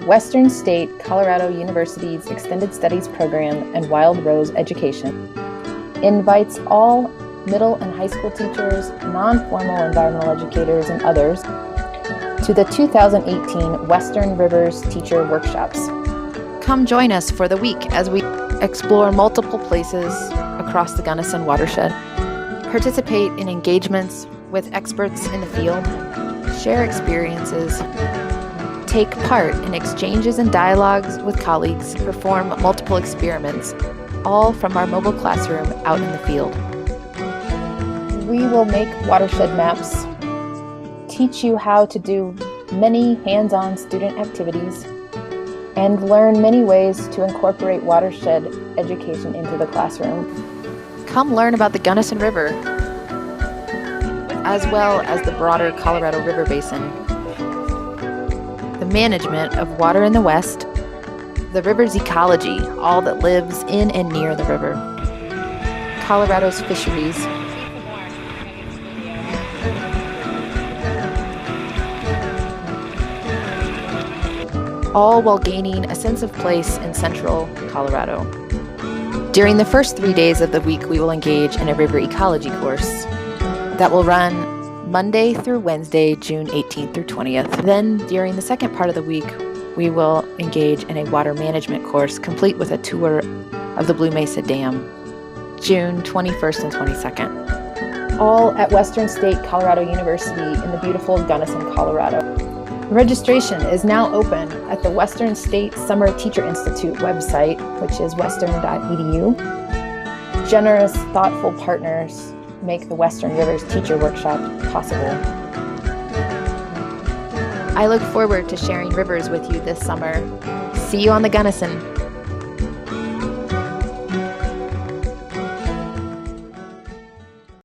Western State Colorado University's Extended Studies Program and Wild Rose Education invites all middle and high school teachers, non-formal environmental educators, and others to the 2018 Western Rivers Teacher Workshops. Come join us for the week as we explore multiple places across the Gunnison watershed, participate in engagements with experts in the field, share experiences, take part in exchanges and dialogues with colleagues, perform multiple experiments, all from our mobile classroom out in the field. We will make watershed maps, teach you how to do many hands-on student activities, and learn many ways to incorporate watershed education into the classroom. Come learn about the Gunnison River, as well as the broader Colorado River Basin, the management of water in the West, the river's ecology, all that lives in and near the river, Colorado's fisheries, all while gaining a sense of place in central Colorado. During the first 3 days of the week, we will engage in a river ecology course that will run Monday through Wednesday, June 18th through 20th. Then, during the second part of the week, we will engage in a water management course complete with a tour of the Blue Mesa Dam, June 21st and 22nd. All at Western State Colorado University in the beautiful Gunnison, Colorado. Registration is now open at the Western State Summer Teacher Institute website, which is western.edu. Generous, thoughtful partners make the Western Rivers Teacher Workshop possible. I look forward to sharing rivers with you this summer. See you on the Gunnison.